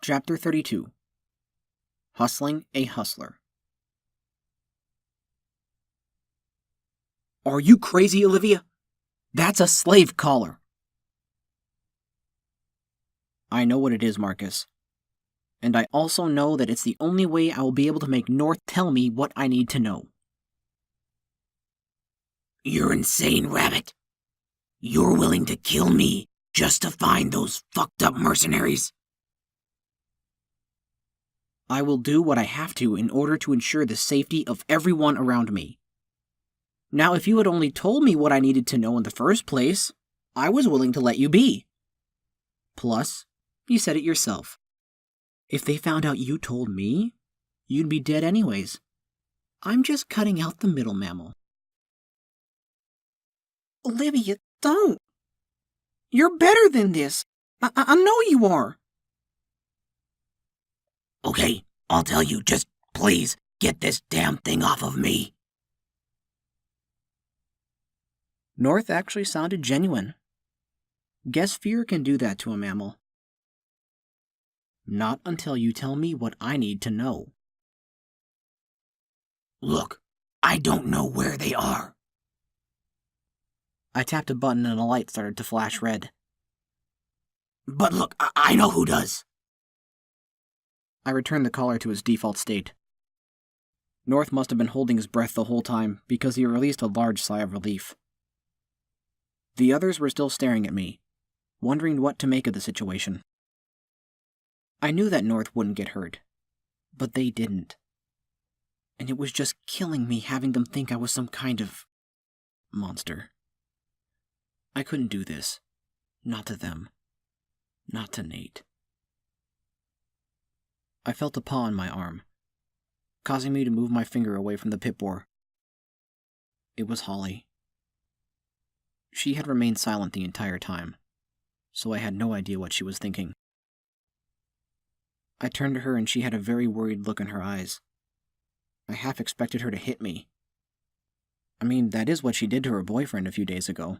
Chapter 32. Hustling a Hustler. Are you crazy, Olivia? That's a slave collar. I know what it is, Marcus. And I also know that it's the only way I will be able to make North tell me what I need to know. You're insane, Rabbit. You're willing to kill me just to find those fucked up mercenaries? I will do what I have to in order to ensure the safety of everyone around me. Now, if you had only told me what I needed to know in the first place, I was willing to let you be. Plus, you said it yourself. If they found out you told me, you'd be dead anyways. I'm just cutting out the middle mammal. Olivia, don't! You're better than this. I know you are. Okay, I'll tell you, just please get this damn thing off of me. North actually sounded genuine. Guess fear can do that to a mammal. Not until you tell me what I need to know. Look, I don't know where they are. I tapped a button and a light started to flash red. But look, I know who does. I returned the collar to its default state. North must have been holding his breath the whole time because he released a large sigh of relief. The others were still staring at me, wondering what to make of the situation. I knew that North wouldn't get hurt, but they didn't. And it was just killing me having them think I was some kind of monster. I couldn't do this. Not to them. Not to Nate. I felt a paw on my arm, causing me to move my finger away from the pit boar. It was Holly. She had remained silent the entire time, so I had no idea what she was thinking. I turned to her and she had a very worried look in her eyes. I half expected her to hit me. I mean, that is what she did to her boyfriend a few days ago.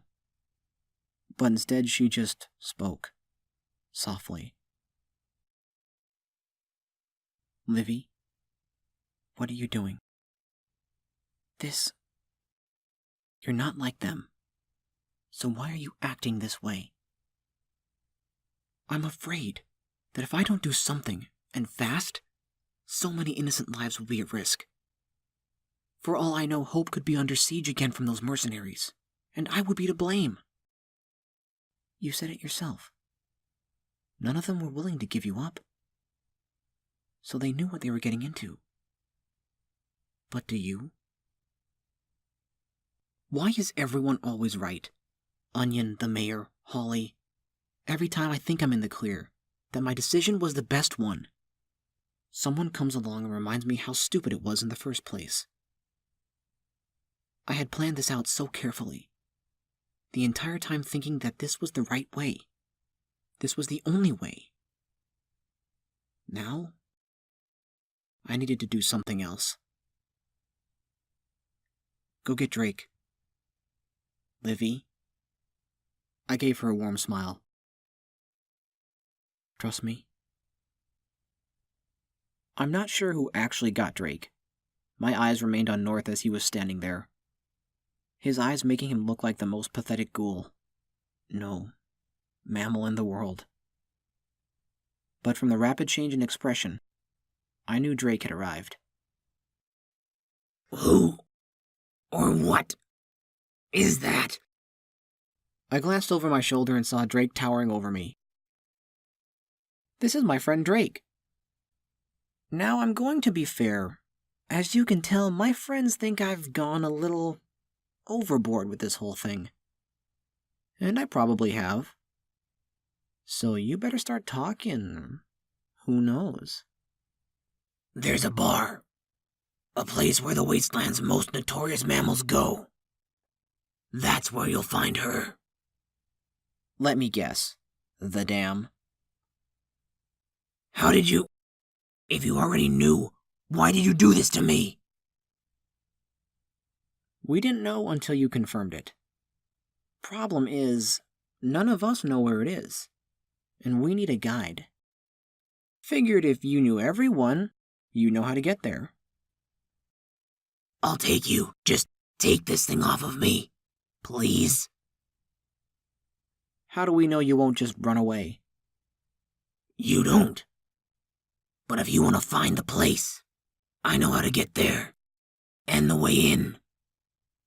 But instead she just spoke, softly. Livy, what are you doing? You're not like them. So why are you acting this way? I'm afraid that if I don't do something, and fast, so many innocent lives will be at risk. For all I know, Hope could be under siege again from those mercenaries, and I would be to blame. You said it yourself. None of them were willing to give you up. So they knew what they were getting into. But do you? Why is everyone always right? Onion, the mayor, Holly. Every time I think I'm in the clear, that my decision was the best one, someone comes along and reminds me how stupid it was in the first place. I had planned this out so carefully, the entire time thinking that this was the right way. This was the only way. Now, I needed to do something else. Go get Drake. Livy. I gave her a warm smile. Trust me. I'm not sure who actually got Drake. My eyes remained on North as he was standing there. His eyes making him look like the most pathetic ghoul. No, mammal in the world. But from the rapid change in expression, I knew Drake had arrived. Who or what is that? I glanced over my shoulder and saw Drake towering over me. This is my friend Drake. Now I'm going to be fair. As you can tell, my friends think I've gone a little overboard with this whole thing. And I probably have. So you better start talking. Who knows? There's a bar. A place where the wasteland's most notorious mammals go. That's where you'll find her. Let me guess. The dam. How did you... If you already knew, why did you do this to me? We didn't know until you confirmed it. Problem is, none of us know where it is, and we need a guide. Figured if you knew everyone, you know how to get there. I'll take you. Just take this thing off of me. Please. How do we know you won't just run away? You don't. But if you want to find the place, I know how to get there. And the way in.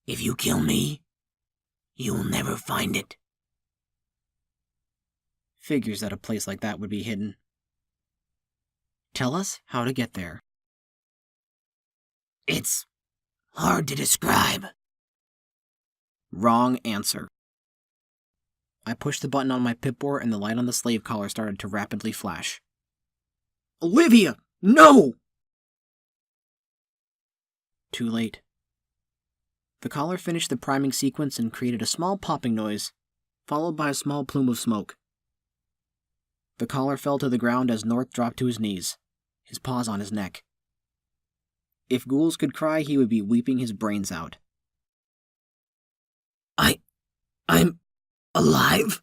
If you kill me, you'll never find it. Figures that a place like that would be hidden. Tell us how to get there. It's hard to describe. Wrong answer. I pushed the button on my Pip-Boy and the light on the slave collar started to rapidly flash. Olivia! No! Too late. The collar finished the priming sequence and created a small popping noise, followed by a small plume of smoke. The collar fell to the ground as North dropped to his knees, his paws on his neck. If ghouls could cry, he would be weeping his brains out. I'm alive?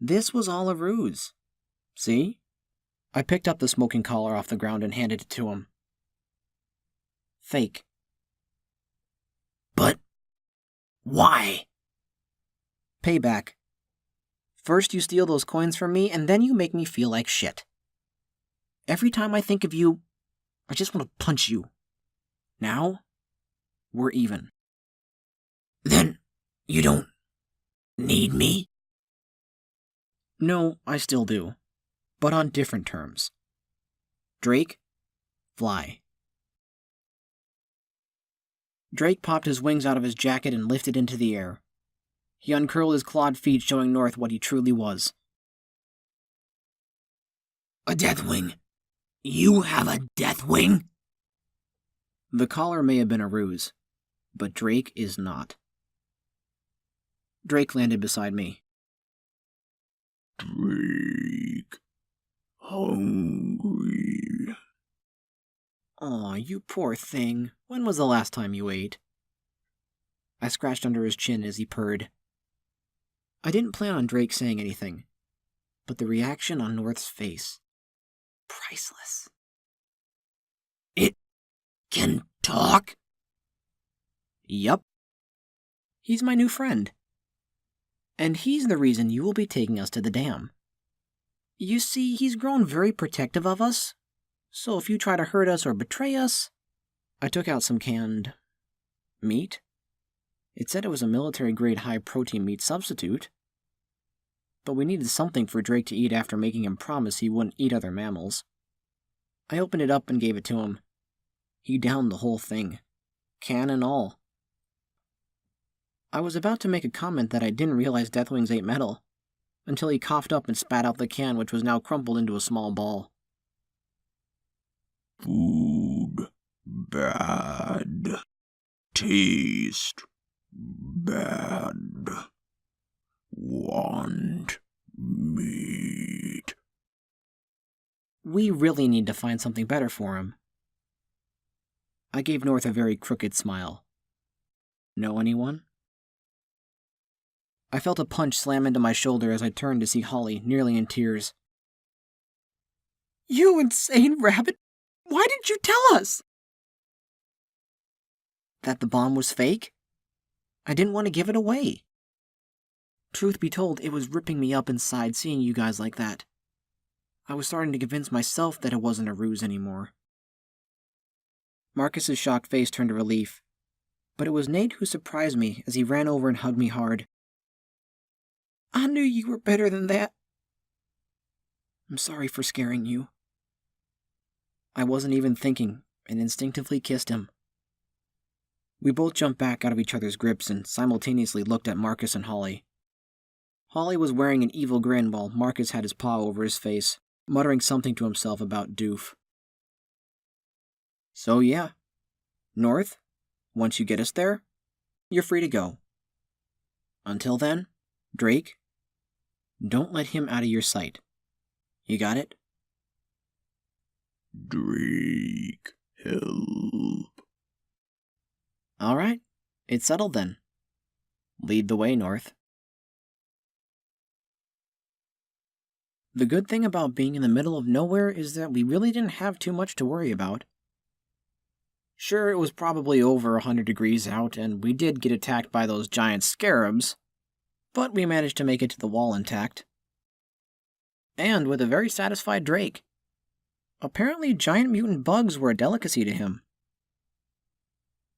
This was all a ruse. See? I picked up the smoking collar off the ground and handed it to him. Fake. But why? Payback. First you steal those coins from me, and then you make me feel like shit. Every time I think of you, I just want to punch you. Now, we're even. Then you don't need me? No, I still do. But on different terms. Drake, fly. Drake popped his wings out of his jacket and lifted into the air. He uncurled his clawed feet, showing North what he truly was. A Deathwing? You have a Deathwing? The collar may have been a ruse, but Drake is not. Drake landed beside me. Drake. Hungry. Aw, you poor thing. When was the last time you ate? I scratched under his chin as he purred. I didn't plan on Drake saying anything, but the reaction on North's face. Priceless. It can talk? Yup. He's my new friend. And he's the reason you will be taking us to the dam. You see, he's grown very protective of us, so if you try to hurt us or betray us... I took out some canned... meat? It said it was a military-grade high-protein meat substitute. But we needed something for Drake to eat after making him promise he wouldn't eat other mammals. I opened it up and gave it to him. He downed the whole thing, can and all. I was about to make a comment that I didn't realize Deathwings ate metal, until he coughed up and spat out the can, which was now crumpled into a small ball. Food bad. Taste bad. Want meat. We really need to find something better for him. I gave North a very crooked smile. Know anyone? I felt a punch slam into my shoulder as I turned to see Holly, nearly in tears. You insane rabbit! Why didn't you tell us? That the bomb was fake? I didn't want to give it away. Truth be told, it was ripping me up inside seeing you guys like that. I was starting to convince myself that it wasn't a ruse anymore. Marcus's shocked face turned to relief, but it was Nate who surprised me as he ran over and hugged me hard. I knew you were better than that. I'm sorry for scaring you. I wasn't even thinking, and instinctively kissed him. We both jumped back out of each other's grips and simultaneously looked at Marcus and Holly. Holly was wearing an evil grin while Marcus had his paw over his face, muttering something to himself about doof. So yeah, North, once you get us there, you're free to go. Until then, Drake, don't let him out of your sight. You got it? Drake, help. All right, it's settled then. Lead the way, North. The good thing about being in the middle of nowhere is that we really didn't have too much to worry about. Sure, it was probably over 100 degrees out, and we did get attacked by those giant scarabs, but we managed to make it to the wall intact. And with a very satisfied Drake. Apparently, giant mutant bugs were a delicacy to him.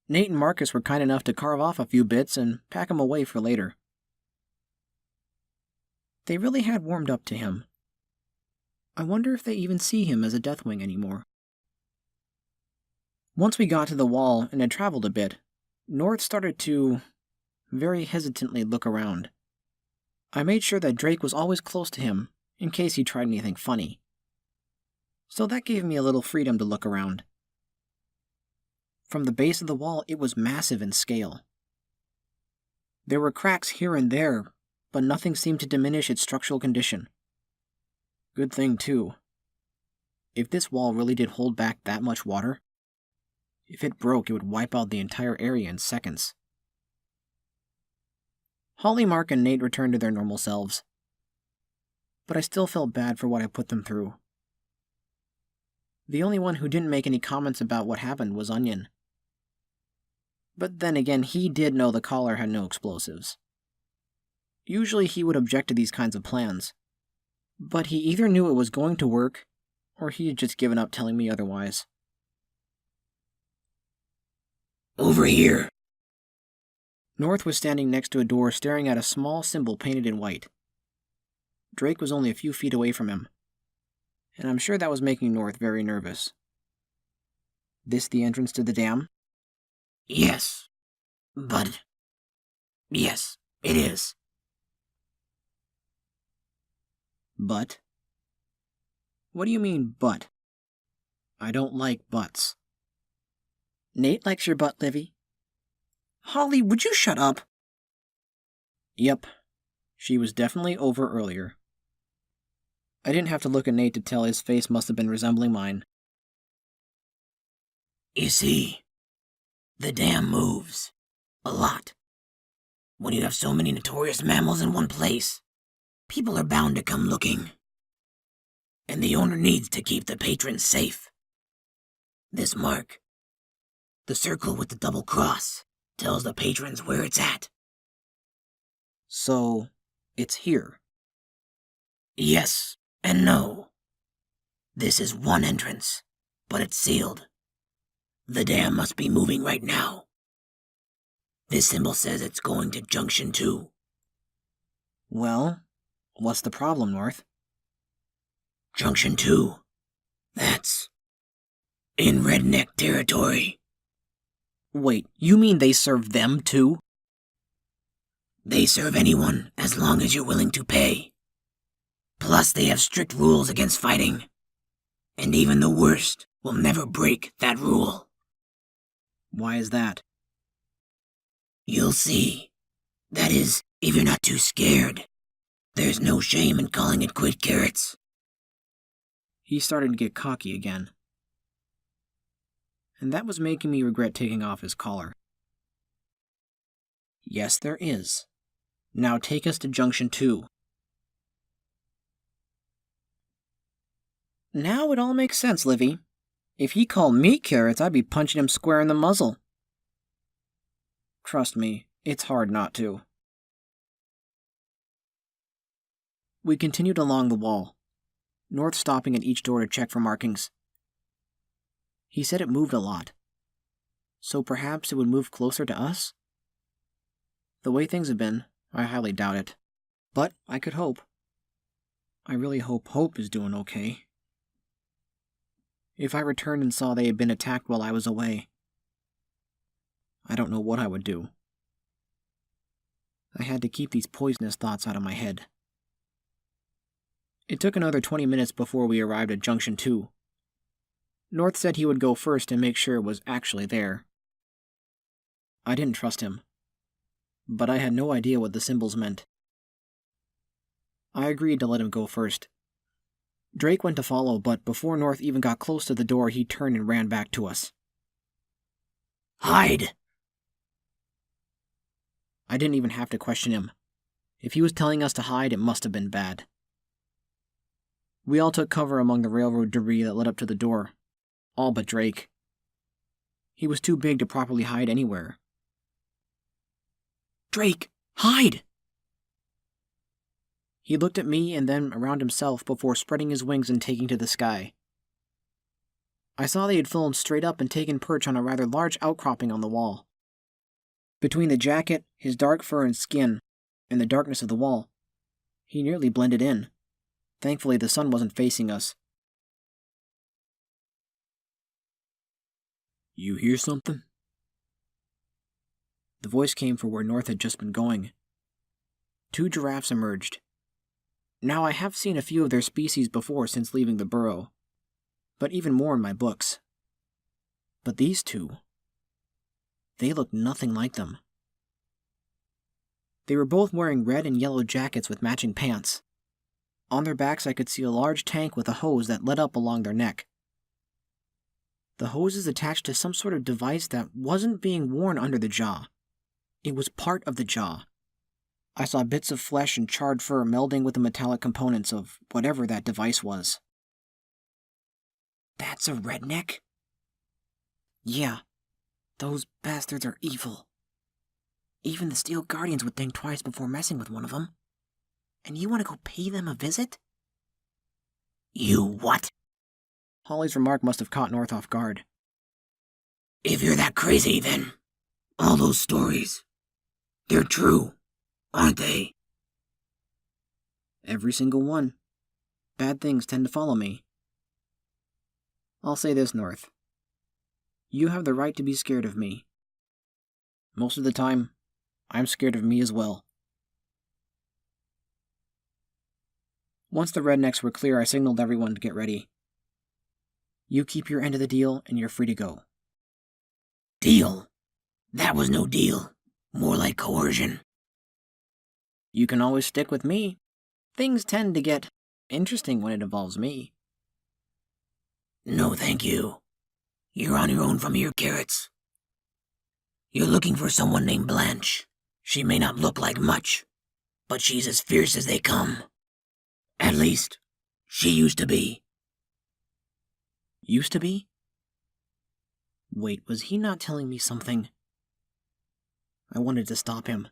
Nate and Marcus were kind enough to carve off a few bits and pack them away for later. They really had warmed up to him. I wonder if they even see him as a Deathwing anymore. Once we got to the wall and had traveled a bit, North started to very hesitantly look around. I made sure that Drake was always close to him, in case he tried anything funny. So that gave me a little freedom to look around. From the base of the wall, it was massive in scale. There were cracks here and there, but nothing seemed to diminish its structural condition. Good thing, too. If this wall really did hold back that much water, if it broke, it would wipe out the entire area in seconds. Holly, Mark, and Nate returned to their normal selves. But I still felt bad for what I put them through. The only one who didn't make any comments about what happened was Onion. But then again, he did know the collar had no explosives. Usually he would object to these kinds of plans, but he either knew it was going to work, or he had just given up telling me otherwise. Over here. North was standing next to a door staring at a small symbol painted in white. Drake was only a few feet away from him, and I'm sure that was making North very nervous. This the entrance to the dam? Yes. But... yes, it is. But? What do you mean, but? I don't like butts. Nate likes your butt, Livy. Holly, would you shut up? Yep. She was definitely over earlier. I didn't have to look at Nate to tell his face must have been resembling mine. You see, the dam moves. A lot. When you have so many notorious mammals in one place, people are bound to come looking. And the owner needs to keep the patrons safe. This mark, the circle with the double cross, tells the patrons where it's at. So, it's here. Yes and no. This is one entrance, but it's sealed. The dam must be moving right now. This symbol says it's going to Junction 2. Well, what's the problem, North? Junction 2. That's in redneck territory. Wait, you mean they serve them too? They serve anyone as long as you're willing to pay. Plus, they have strict rules against fighting. And even the worst will never break that rule. Why is that? You'll see. That is, if you're not too scared. There's no shame in calling it quid carrots. He started to get cocky again. And that was making me regret taking off his collar. Yes, there is. Now take us to Junction 2. Now it all makes sense, Livy. If he called me carrots, I'd be punching him square in the muzzle. Trust me, it's hard not to. We continued along the wall, North stopping at each door to check for markings. He said it moved a lot, so perhaps it would move closer to us? The way things have been, I highly doubt it, but I could hope. I really hope Hope is doing okay. If I returned and saw they had been attacked while I was away, I don't know what I would do. I had to keep these poisonous thoughts out of my head. It took another 20 minutes before we arrived at Junction 2. North said he would go first and make sure it was actually there. I didn't trust him, but I had no idea what the symbols meant. I agreed to let him go first. Drake went to follow, but before North even got close to the door, he turned and ran back to us. Hide! I didn't even have to question him. If he was telling us to hide, it must have been bad. We all took cover among the railroad debris that led up to the door, all but Drake. He was too big to properly hide anywhere. "Drake, hide!" He looked at me and then around himself before spreading his wings and taking to the sky. I saw they had flown straight up and taken perch on a rather large outcropping on the wall. Between the jacket, his dark fur and skin, and the darkness of the wall, he nearly blended in. Thankfully, the sun wasn't facing us. "You hear something?" The voice came from where North had just been going. 2 giraffes emerged. Now, I have seen a few of their species before since leaving the burrow, but even more in my books. But these 2, they looked nothing like them. They were both wearing red and yellow jackets with matching pants. On their backs I could see a large tank with a hose that led up along their neck. The hose is attached to some sort of device that wasn't being worn under the jaw. It was part of the jaw. I saw bits of flesh and charred fur melding with the metallic components of whatever that device was. "That's a redneck?" "Yeah. Those bastards are evil. Even the Steel Guardians would think twice before messing with one of them. And you want to go pay them a visit?" You what? Holly's remark must have caught North off guard. "If you're that crazy, then all those stories, they're true, aren't they?" "Every single one. Bad things tend to follow me. I'll say this, North. You have the right to be scared of me. Most of the time, I'm scared of me as well." Once the rednecks were clear, I signaled everyone to get ready. "You keep your end of the deal, and you're free to go." "Deal? That was no deal. More like coercion." "You can always stick with me. Things tend to get interesting when it involves me." "No, thank you. You're on your own from here, Carrots. You're looking for someone named Blanche. She may not look like much, but she's as fierce as they come. At least, she used to be." "Used to be?" Wait, was he not telling me something? I wanted to stop him,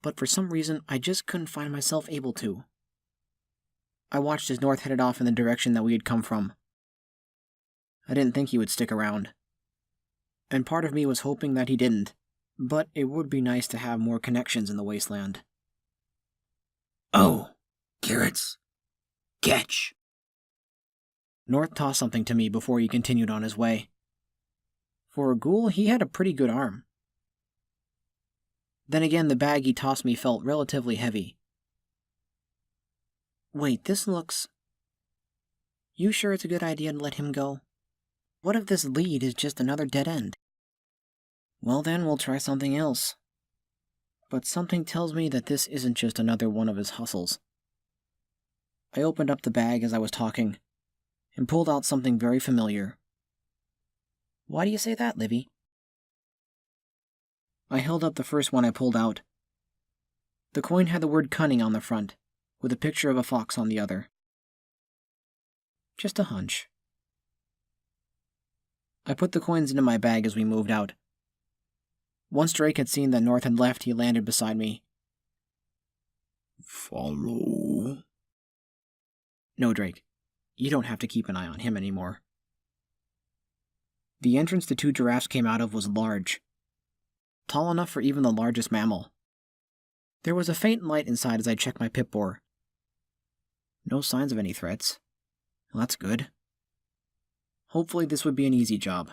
but for some reason I just couldn't find myself able to. I watched as North headed off in the direction that we had come from. I didn't think he would stick around, and part of me was hoping that he didn't, but it would be nice to have more connections in the wasteland. "Oh, Carrots. Catch." North tossed something to me before he continued on his way. For a ghoul, he had a pretty good arm. Then again, the bag he tossed me felt relatively heavy. "Wait, this looks... You sure it's a good idea to let him go? What if this lead is just another dead end?" "Well then, we'll try something else. But something tells me that this isn't just another one of his hustles." I opened up the bag as I was talking, and pulled out something very familiar. "Why do you say that, Livy?" I held up the first one I pulled out. The coin had the word cunning on the front, with a picture of a fox on the other. Just a hunch. I put the coins into my bag as we moved out. Once Drake had seen that North had left, he landed beside me. "Follow." "No, Drake. You don't have to keep an eye on him anymore." The entrance the 2 giraffes came out of was large, tall enough for even the largest mammal. There was a faint light inside as I checked my pip-bore. No signs of any threats. Well, that's good. Hopefully this would be an easy job.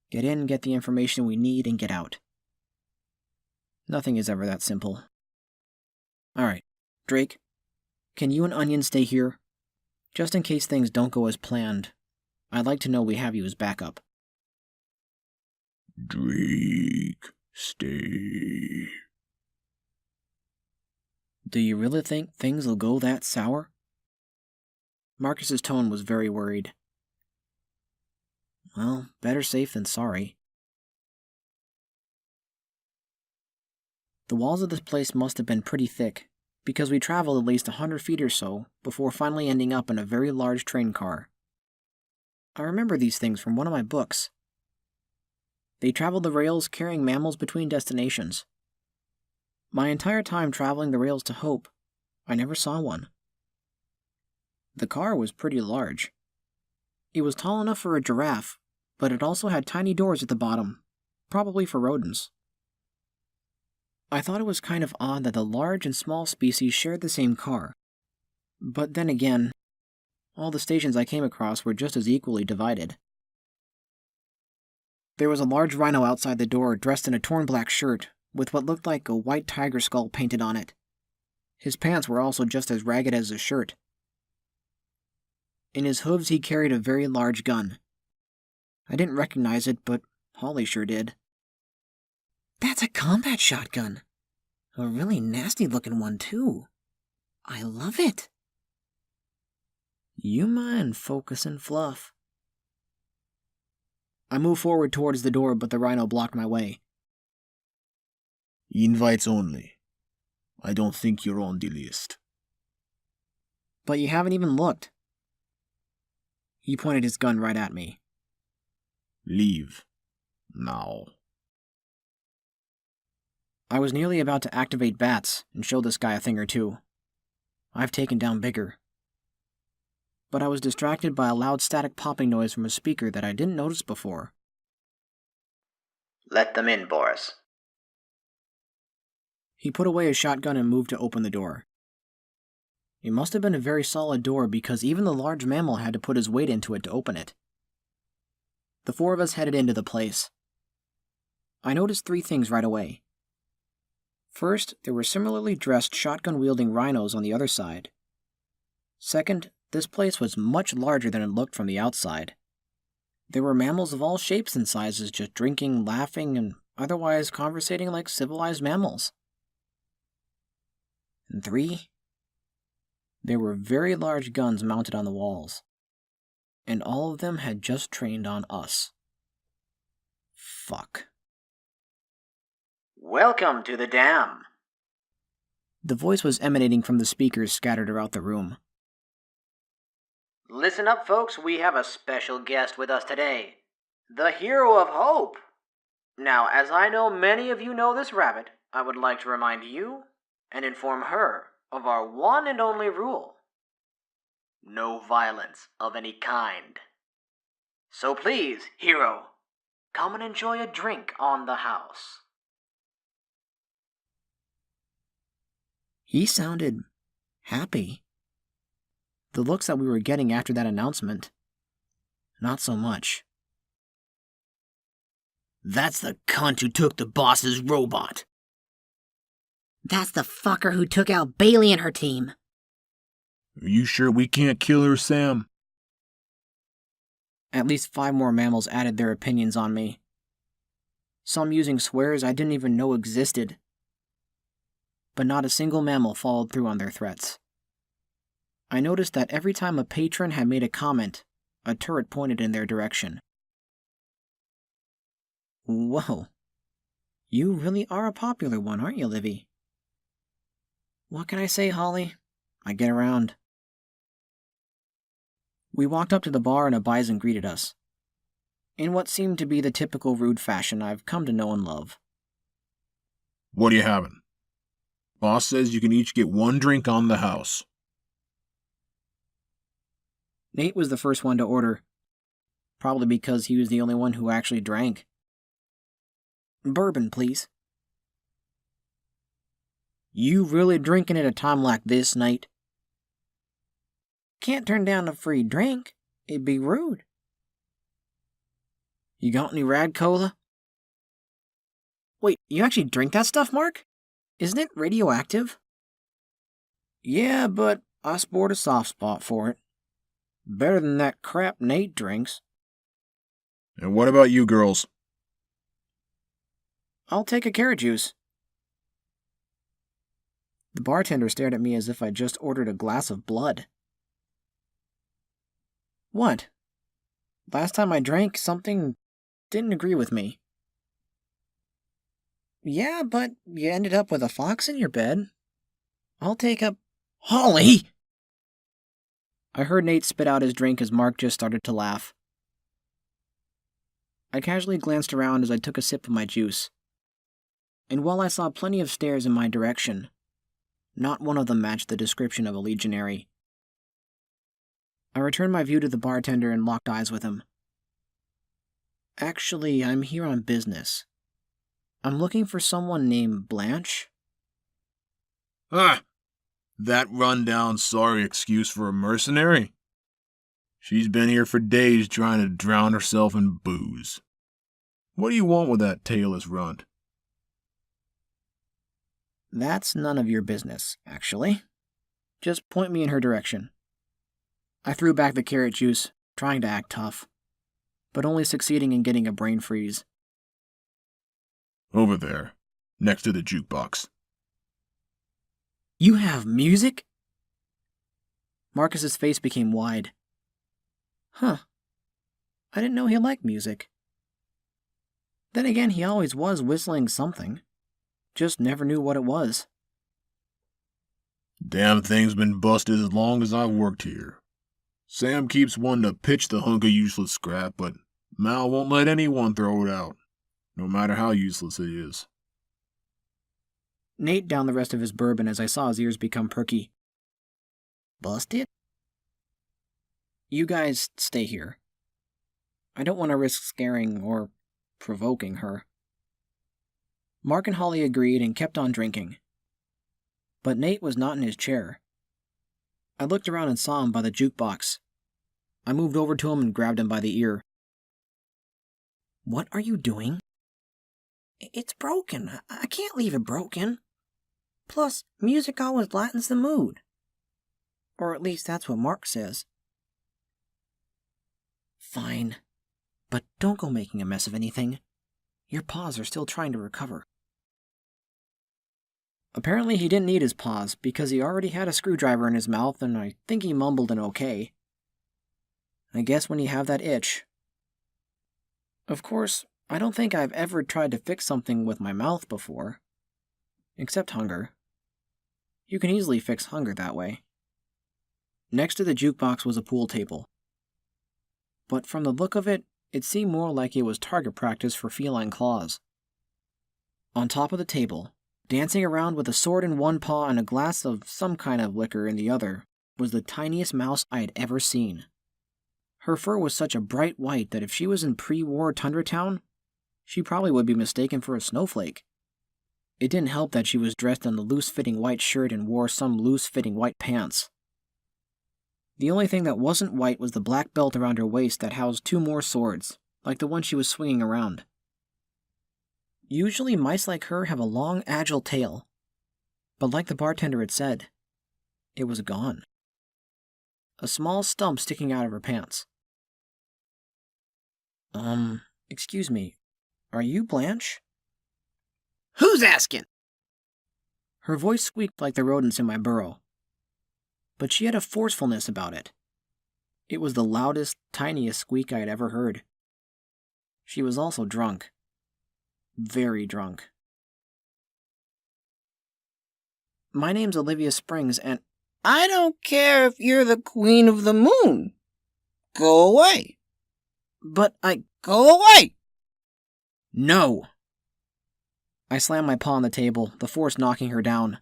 Get in, get the information we need, and get out. Nothing is ever that simple. Alright, Drake, can you and Onion stay here? Just in case things don't go as planned, I'd like to know we have you as backup. "Drake, stay." Do you really think things will go that sour? Marcus's tone was very worried. Well, better safe than sorry. The walls of this place must have been pretty thick, because we traveled at least 100 feet or so before finally ending up in a very large train car. I remember these things from one of my books. They traveled the rails carrying mammals between destinations. My entire time traveling the rails to Hope, I never saw one. The car was pretty large. It was tall enough for a giraffe, but it also had tiny doors at the bottom, probably for rodents. I thought it was kind of odd that the large and small species shared the same car. But then again, all the stations I came across were just as equally divided. There was a large rhino outside the door dressed in a torn black shirt with what looked like a white tiger skull painted on it. His pants were also just as ragged as his shirt. In his hooves he carried a very large gun. I didn't recognize it, but Holly sure did. That's a combat shotgun. A really nasty-looking one, too. I love it. You mind focusing, Fluff? I moved forward towards the door, but the rhino blocked my way. Invites only. I don't think you're on the list. But you haven't even looked. He pointed his gun right at me. Leave. Now. I was nearly about to activate bats and show this guy a thing or two. I've taken down bigger. But I was distracted by a loud static popping noise from a speaker that I didn't notice before. Let them in, Boris. He put away his shotgun and moved to open the door. It must have been a very solid door because even the large mammal had to put his weight into it to open it. The four of us headed into the place. I noticed three things right away. First, there were similarly dressed shotgun-wielding rhinos on the other side. Second, this place was much larger than it looked from the outside. There were mammals of all shapes and sizes just drinking, laughing, and otherwise conversating like civilized mammals. And three, there were very large guns mounted on the walls, and all of them had just trained on us. Fuck. Welcome to the dam. The voice was emanating from the speakers scattered around the room. Listen up, folks. We have a special guest with us today. The hero of hope. Now, as I know many of you know this rabbit, I would like to remind you and inform her of our one and only rule. No violence of any kind. So please, hero, come and enjoy a drink on the house. He sounded happy. The looks that we were getting after that announcement, not so much. That's the cunt who took the boss's robot. That's the fucker who took out Bailey and her team. Are you sure we can't kill her, Sam? At least 5 more mammals added their opinions on me. Some using swears I didn't even know existed. But not a single mammal followed through on their threats. I noticed that every time a patron had made a comment, a turret pointed in their direction. Whoa. You really are a popular one, aren't you, Livy? What can I say, Holly? I get around. We walked up to the bar and a bison greeted us, in what seemed to be the typical rude fashion I've come to know and love. What are you having? Boss says you can each get 1 drink on the house. Nate was the first one to order, probably because he was the only one who actually drank. Bourbon, please. You really drinking at a time like this, Nate? Can't turn down a free drink. It'd be rude. You got any rad cola? Wait, you actually drink that stuff, Mark? Isn't it radioactive? Yeah, but I sport a soft spot for it. Better than that crap Nate drinks. And what about you girls? I'll take a carrot juice. The bartender stared at me as if I'd just ordered a glass of blood. What? Last time I drank, something didn't agree with me. Yeah, but you ended up with a fox in your bed. I'll take a... Holly! I heard Nate spit out his drink as Mark just started to laugh. I casually glanced around as I took a sip of my juice. And while I saw plenty of stares in my direction, not one of them matched the description of a legionary. I returned my view to the bartender and locked eyes with him. Actually, I'm here on business. I'm looking for someone named Blanche. Ah! That rundown sorry excuse for a mercenary? She's been here for days trying to drown herself in booze. What do you want with that tailless runt? That's none of your business, actually. Just point me in her direction. I threw back the carrot juice, trying to act tough, but only succeeding in getting a brain freeze. Over there, next to the jukebox. You have music? Marcus's face became wide. Huh. I didn't know he liked music. Then again, he always was whistling something. Just never knew what it was. Damn thing's been busted as long as I've worked here. Sam keeps wanting to pitch the hunk of useless scrap, but Mal won't let anyone throw it out, no matter how useless it is. Nate downed the rest of his bourbon as I saw his ears become perky. Busted? You guys stay here. I don't want to risk scaring or provoking her. Mark and Holly agreed and kept on drinking. But Nate was not in his chair. I looked around and saw him by the jukebox. I moved over to him and grabbed him by the ear. What are you doing? It's broken. I can't leave it broken. Plus, music always lightens the mood. Or at least that's what Mark says. Fine. But don't go making a mess of anything. Your paws are still trying to recover. Apparently he didn't need his paws because he already had a screwdriver in his mouth and I think he mumbled an okay. I guess when you have that itch. Of course, I don't think I've ever tried to fix something with my mouth before. Except hunger. You can easily fix hunger that way. Next to the jukebox was a pool table. But from the look of it, it seemed more like it was target practice for feline claws. On top of the table, dancing around with a sword in one paw and a glass of some kind of liquor in the other, was the tiniest mouse I had ever seen. Her fur was such a bright white that if she was in pre-war Tundra Town, she probably would be mistaken for a snowflake. It didn't help that she was dressed in a loose-fitting white shirt and wore some loose-fitting white pants. The only thing that wasn't white was the black belt around her waist that housed 2 more swords, like the one she was swinging around. Usually mice like her have a long, agile tail, but like the bartender had said, it was gone. A small stump sticking out of her pants. Excuse me, are you Blanche? Who's asking? Her voice squeaked like the rodents in my burrow. But she had a forcefulness about it. It was the loudest, tiniest squeak I had ever heard. She was also drunk. Very drunk. My name's Olivia Springs, and I don't care if you're the Queen of the Moon. Go away. But Go away! No! I slammed my paw on the table, the force knocking her down,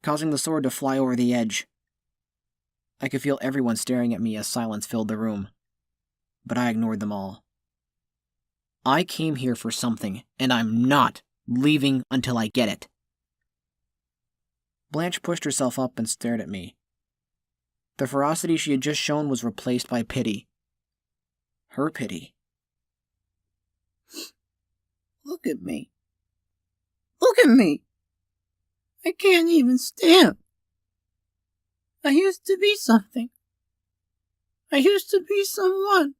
causing the sword to fly over the edge. I could feel everyone staring at me as silence filled the room, but I ignored them all. I came here for something, and I'm not leaving until I get it. Blanche pushed herself up and stared at me. The ferocity she had just shown was replaced by pity. Her pity. Look at me. Look at me. I can't even stand. I used to be something. I used to be someone.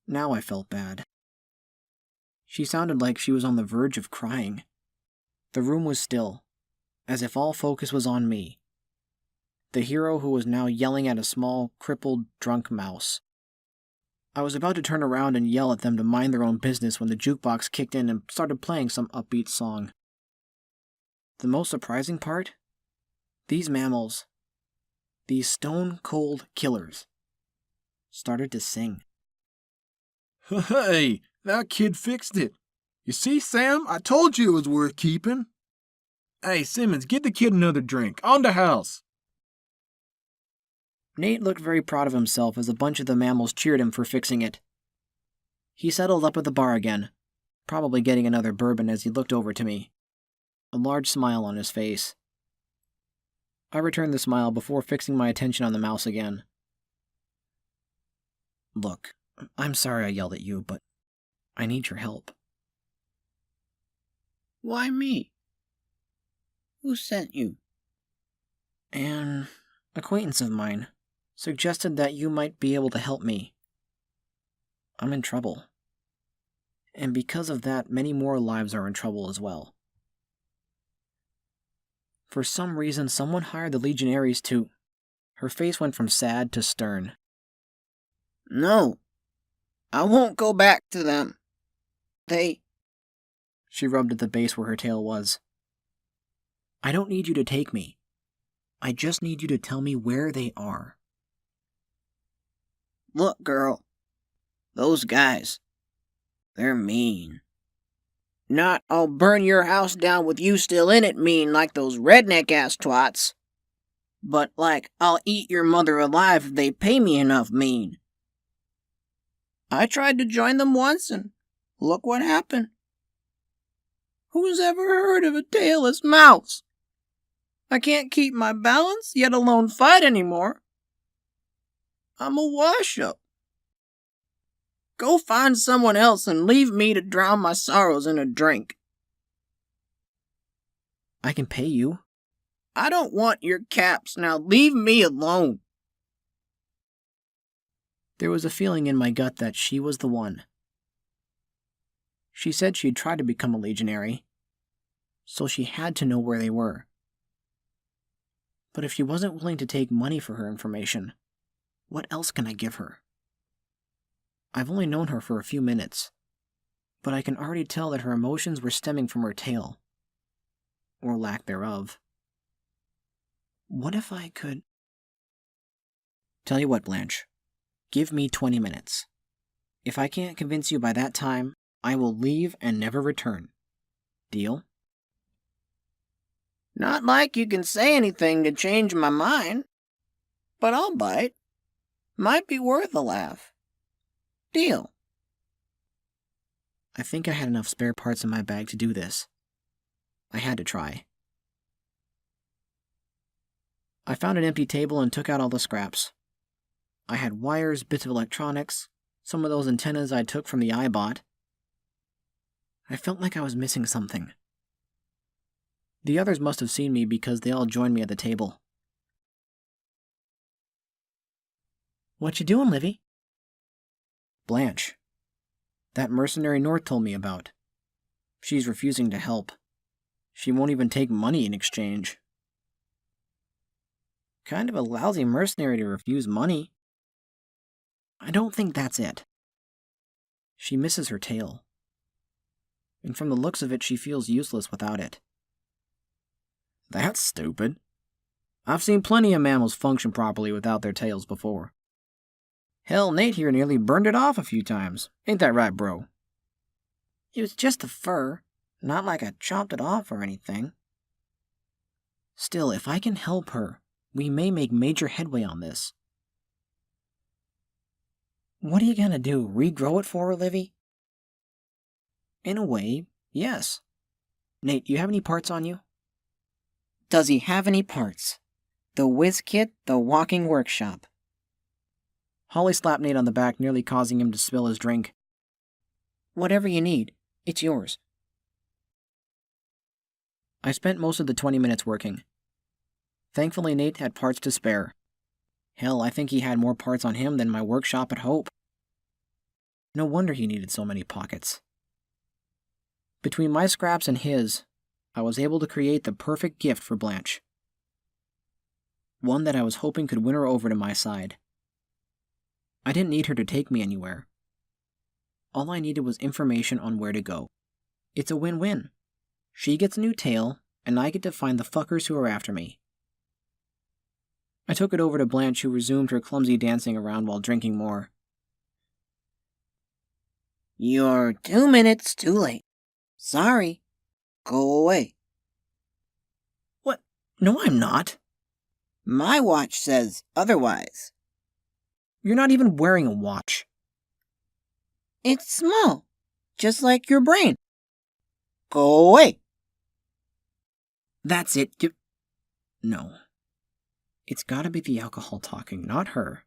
Now I felt bad. She sounded like she was on the verge of crying. The room was still, as if all focus was on me, the hero who was now yelling at a small, crippled, drunk mouse. I was about to turn around and yell at them to mind their own business when the jukebox kicked in and started playing some upbeat song. The most surprising part? These mammals, these stone-cold killers, started to sing. Hey, that kid fixed it. You see, Sam? I told you it was worth keeping. Hey, Simmons, get the kid another drink. On the house. Nate looked very proud of himself as a bunch of the mammals cheered him for fixing it. He settled up at the bar again, probably getting another bourbon as he looked over to me, a large smile on his face. I returned the smile before fixing my attention on the mouse again. Look, I'm sorry I yelled at you, but I need your help. Why me? Who sent you? An acquaintance of mine suggested that you might be able to help me. I'm in trouble. And because of that, many more lives are in trouble as well. For some reason, someone hired the Legionaries to... Her face went from sad to stern. No, I won't go back to them. She rubbed at the base where her tail was. I don't need you to take me. I just need you to tell me where they are. Look, girl. Those guys. They're mean. Not I'll burn your house down with you still in it mean like those redneck-ass twats. But like I'll eat your mother alive if they pay me enough mean. I tried to join them once and look what happened. Who's ever heard of a tailless mouse? I can't keep my balance, yet alone fight anymore. I'm a wash-up. Go find someone else and leave me to drown my sorrows in a drink. I can pay you. I don't want your caps, now leave me alone. There was a feeling in my gut that she was the one. She said she'd tried to become a legionary, so she had to know where they were. But if she wasn't willing to take money for her information, what else can I give her? I've only known her for a few minutes, but I can already tell that her emotions were stemming from her tail, or lack thereof. What if I could... Tell you what, Blanche. Give me 20 minutes. If I can't convince you by that time, I will leave and never return. Deal? Not like you can say anything to change my mind. But I'll bite. Might be worth a laugh. Deal. I think I had enough spare parts in my bag to do this. I had to try. I found an empty table and took out all the scraps. I had wires, bits of electronics, some of those antennas I took from the iBot. I felt like I was missing something. The others must have seen me because they all joined me at the table. What you doing, Livy? Blanche. That mercenary North told me about. She's refusing to help. She won't even take money in exchange. Kind of a lousy mercenary to refuse money. I don't think that's it. She misses her tail. And from the looks of it, she feels useless without it. That's stupid. I've seen plenty of mammals function properly without their tails before. Hell, Nate here nearly burned it off a few times. Ain't that right, bro? It was just the fur, not like I chopped it off or anything. Still, if I can help her, we may make major headway on this. What are you gonna do, regrow it for her, Livy? In a way, yes. Nate, you have any parts on you? Does he have any parts? The whiz kit, the walking workshop. Holly slapped Nate on the back, nearly causing him to spill his drink. Whatever you need, it's yours. I spent most of the 20 minutes working. Thankfully, Nate had parts to spare. Hell, I think he had more parts on him than my workshop at Hope. No wonder he needed so many pockets. Between my scraps and his, I was able to create the perfect gift for Blanche. One that I was hoping could win her over to my side. I didn't need her to take me anywhere. All I needed was information on where to go. It's a win-win. She gets a new tail, and I get to find the fuckers who are after me. I took it over to Blanche, who resumed her clumsy dancing around while drinking more. You're 2 minutes too late. Sorry. Go away. What? No, I'm not. My watch says otherwise. You're not even wearing a watch. It's small, just like your brain. Go away. That's it. No. It's gotta be the alcohol talking, not her.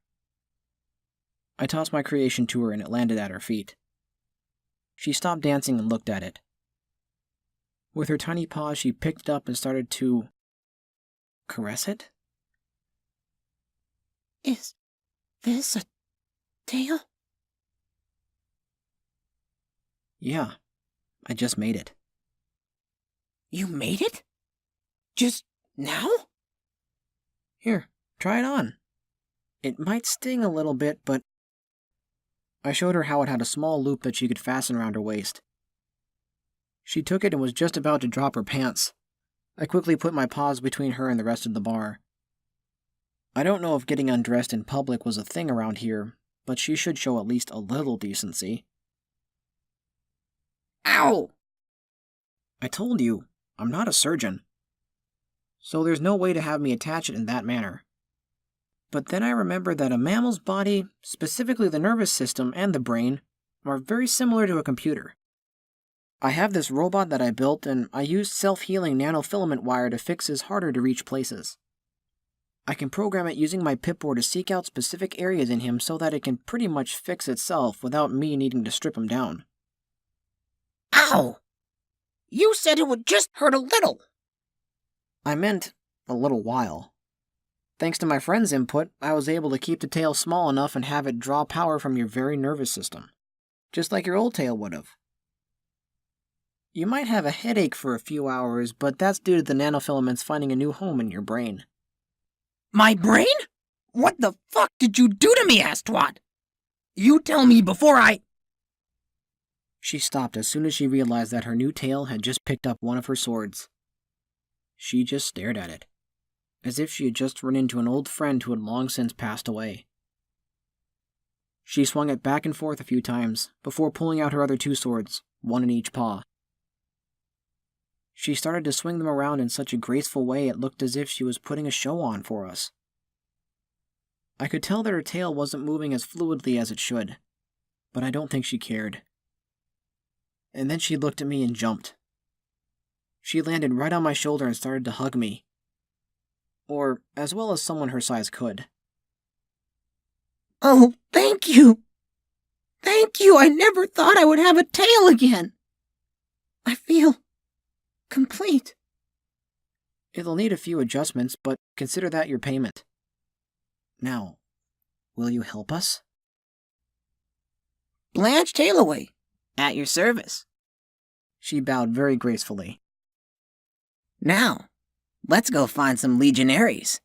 I tossed my creation to her and it landed at her feet. She stopped dancing and looked at it. With her tiny paws, she picked it up and started to caress it. Is this a tail? Yeah, I just made it. You made it? Just now? Here, try it on. It might sting a little bit, but... I showed her how it had a small loop that she could fasten around her waist. She took it and was just about to drop her pants. I quickly put my paws between her and the rest of the bar. I don't know if getting undressed in public was a thing around here, but she should show at least a little decency. Ow! I told you, I'm not a surgeon. So there's no way to have me attach it in that manner. But then I remembered that a mammal's body, specifically the nervous system and the brain, are very similar to a computer. I have this robot that I built, and I used self-healing nanofilament wire to fix his harder-to-reach places. I can program it using my Pip-Board to seek out specific areas in him so that it can pretty much fix itself without me needing to strip him down. Ow! You said it would just hurt a little. I meant a little while. Thanks to my friend's input, I was able to keep the tail small enough and have it draw power from your very nervous system, just like your old tail would have. You might have a headache for a few hours, but that's due to the nanofilaments finding a new home in your brain. My brain? What the fuck did you do to me, ass-twat? You tell me before I... She stopped as soon as she realized that her new tail had just picked up one of her swords. She just stared at it, as if she had just run into an old friend who had long since passed away. She swung it back and forth a few times, before pulling out her other 2 swords, one in each paw. She started to swing them around in such a graceful way it looked as if she was putting a show on for us. I could tell that her tail wasn't moving as fluidly as it should, but I don't think she cared. And then she looked at me and jumped. She landed right on my shoulder and started to hug me. Or as well as someone her size could. Oh, thank you! Thank you! I never thought I would have a tail again! I feel... complete. It'll need a few adjustments, but consider that your payment. Now, will you help us? Blanche Tailaway, at your service. She bowed very gracefully. Now, let's go find some legionaries.